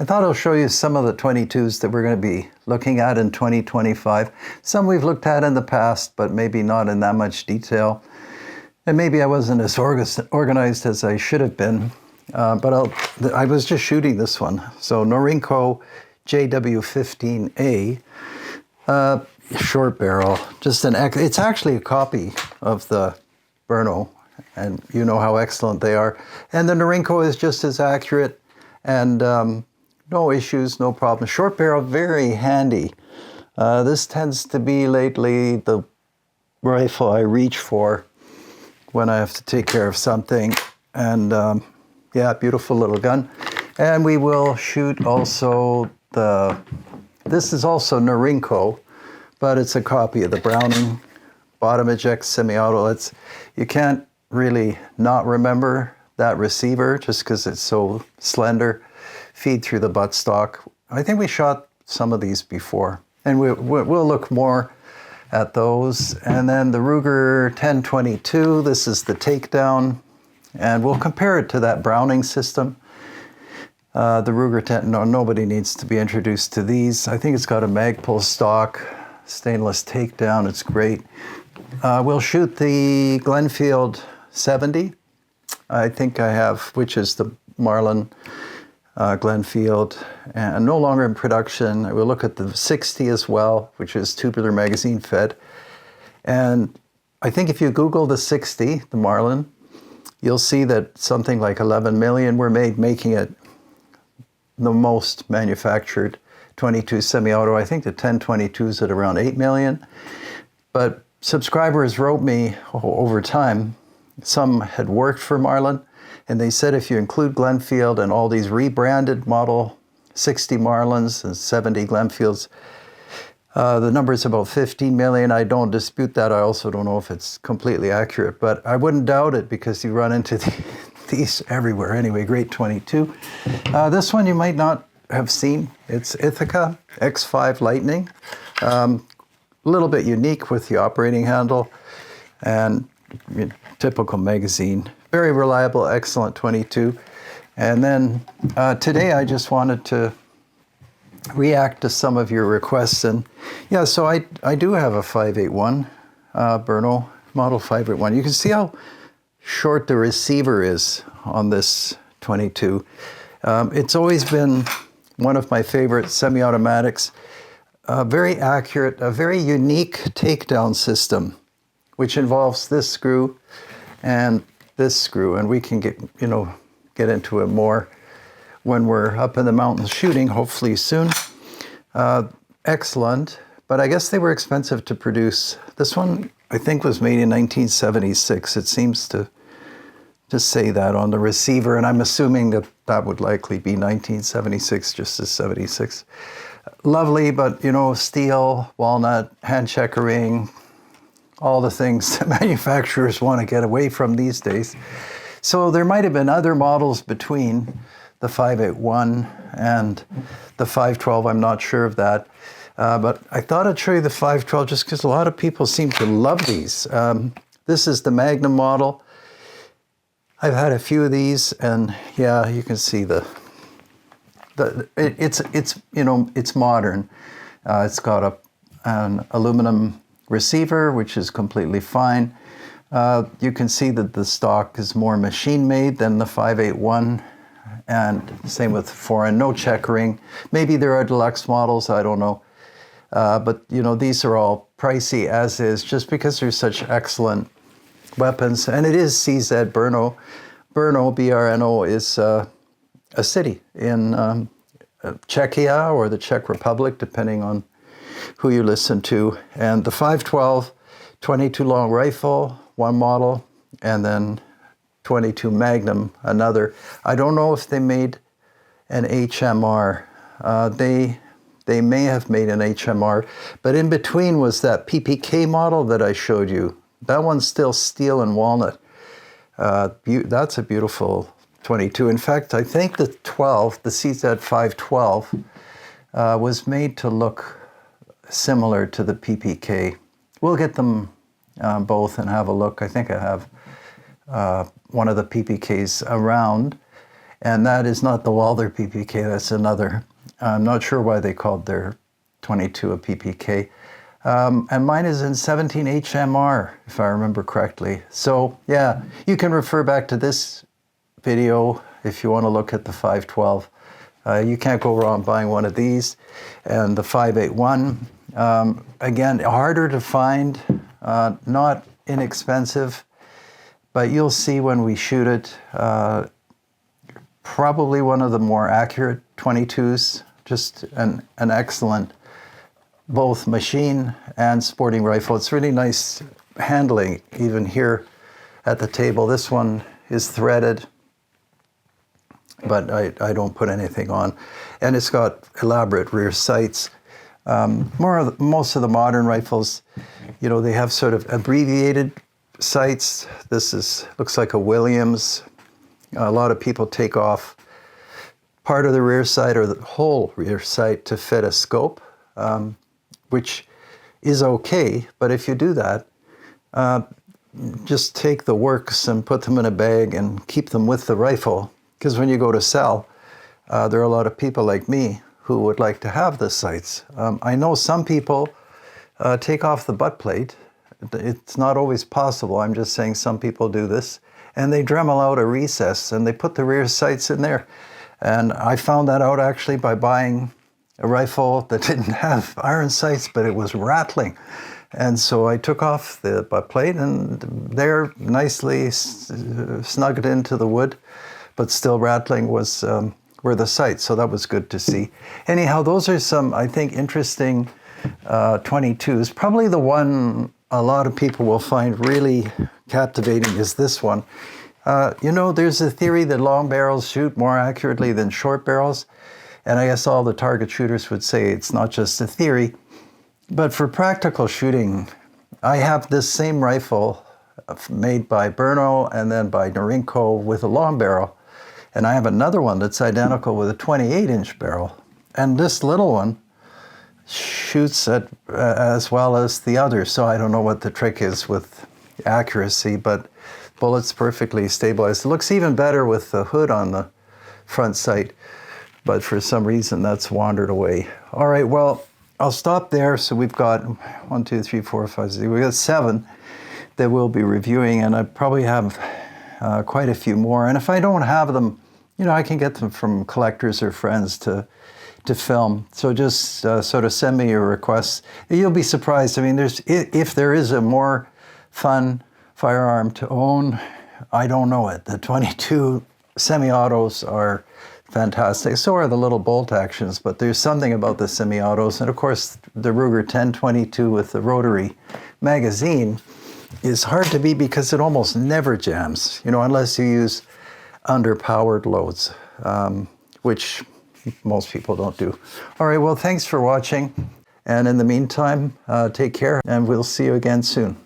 thought I'll show you some of the 22s that we're going to be looking at in 2025. Some we've looked at in the past, but maybe not in that much detail. And maybe I wasn't as organized as I should have been, but I was just shooting this one. So Norinco JW15A, short barrel, it's actually a copy of the Berno, and you know how excellent they are. And the Norinco is just as accurate, and no issues, no problems. Short barrel, very handy. This tends to be lately the rifle I reach for when I have to take care of something. And yeah, beautiful little gun. And we will shoot also this is also Norinco, but it's a copy of the Browning bottom eject semi-auto. You can't really not remember that receiver just because it's so slender. Feed through the buttstock. I think we shot some of these before, and we'll look more at those. And then the Ruger 1022, this is the takedown, and we'll compare it to that Browning system. The Ruger 10, nobody needs to be introduced to these. I think it's got a Magpul stock, stainless takedown, it's great. We'll shoot the Glenfield 70, I think I have, which is the Marlin Glenfield, and no longer in production. We'll look at the 60 as well, which is tubular magazine fed. And I think if you Google the 60, the Marlin, you'll see that something like 11 million were made, making it the most manufactured 22 semi-auto. I think the 1022 is at around 8 million. But subscribers wrote me over time, some had worked for Marlin, and they said if you include Glenfield and all these rebranded model 60 Marlins and 70 Glenfields, the number is about 15 million. I don't dispute that. I also don't know if it's completely accurate, but I wouldn't doubt it because you run into these everywhere. Anyway, great 22. This one you might not have seen. It's Ithaca X5 Lightning. A little bit unique with the operating handle and typical magazine. Very reliable, excellent 22. And then today I just wanted to react to some of your requests. And yeah, so I do have a 581 Berno model 581. You can see how short the receiver is on this 22. It's always been one of my favorite semi-automatics. Very accurate, a very unique takedown system, which involves this screw and this screw, and we can get into it more when we're up in the mountains shooting, hopefully soon. Excellent, but I guess they were expensive to produce. This one, I think, was made in 1976. It seems to say that on the receiver, and I'm assuming that would likely be 1976, just as 76. Lovely, but steel, walnut, hand checkering, all the things that manufacturers want to get away from these days. So there might have been other models between the 581 and the 512. I'm not sure of that. But I thought I'd show you the 512 just because a lot of people seem to love these. This is the Magnum model. I've had a few of these, and yeah, you can see it's modern. It's got an aluminum receiver, which is completely fine. You can see that the stock is more machine-made than the 581, and same with foreign, no checkering. Maybe there are deluxe models, I don't know. But these are all pricey as is, just because they're such excellent weapons. And it is CZ Berno. Berno, BRNO, is a city in Czechia or the Czech Republic, depending on who you listen to. And the 512, 22 long rifle, one model, and then 22 Magnum, another. I don't know if they made an HMR. They may have made an HMR, but in between was that PPK model that I showed you. That one's still steel and walnut. That's a beautiful 22. In fact, I think the 12, the CZ512, was made to look similar to the PPK. We'll get them both and have a look. I think I have one of the PPKs around. And that is not the Walther PPK, that's another. I'm not sure why they called their 22 a PPK. And mine is in 17 HMR, if I remember correctly. So yeah, you can refer back to this video if you want to look at the 512. You can't go wrong buying one of these. And the 581, again, harder to find, not inexpensive, but you'll see when we shoot it, probably one of the more accurate 22s, just an excellent both machine and sporting rifle. It's really nice handling, even here at the table. This one is threaded, but I don't put anything on. And it's got elaborate rear sights. Most of the modern rifles, you know, they have sort of abbreviated sights. This looks like a Williams. A lot of people take off part of the rear sight or the whole rear sight to fit a scope, which is okay, but if you do that, just take the works and put them in a bag and keep them with the rifle, because when you go to sell, there are a lot of people like me who would like to have the sights. I know some people take off the butt plate. It's not always possible. I'm just saying some people do this, and they Dremel out a recess and they put the rear sights in there. And I found that out actually by buying a rifle that didn't have iron sights, but it was rattling. And so I took off the butt plate, and there, nicely snugged into the wood, but still rattling were the sights. So that was good to see. Anyhow, those are some, I think, interesting 22s. Probably the one a lot of people will find really captivating is this one. You know, there's a theory that long barrels shoot more accurately than short barrels. And I guess all the target shooters would say it's not just a theory. But for practical shooting, I have this same rifle made by Berno and then by Norinco with a long barrel. And I have another one that's identical with a 28-inch barrel. And this little one shoots as well as the other. So I don't know what the trick is with accuracy, but bullet's perfectly stabilized. It looks even better with the hood on the front sight, but for some reason that's wandered away. All right, well, I'll stop there. So we've got 1, 2, 3, 4, 5, 6. We've got 7 that we'll be reviewing, and I probably have quite a few more. And if I don't have them, you know, I can get them from collectors or friends to film. So just sort of send me your requests. You'll be surprised. I mean, if there is a more fun firearm to own, I don't know it. The 22 semi-autos are fantastic. So are the little bolt actions, but there's something about the semi-autos. And of course, the Ruger 1022 with the rotary magazine is hard to beat because it almost never jams, you know, unless you use underpowered loads, which most people don't do. All right, well, thanks for watching. And in the meantime, take care, and we'll see you again soon.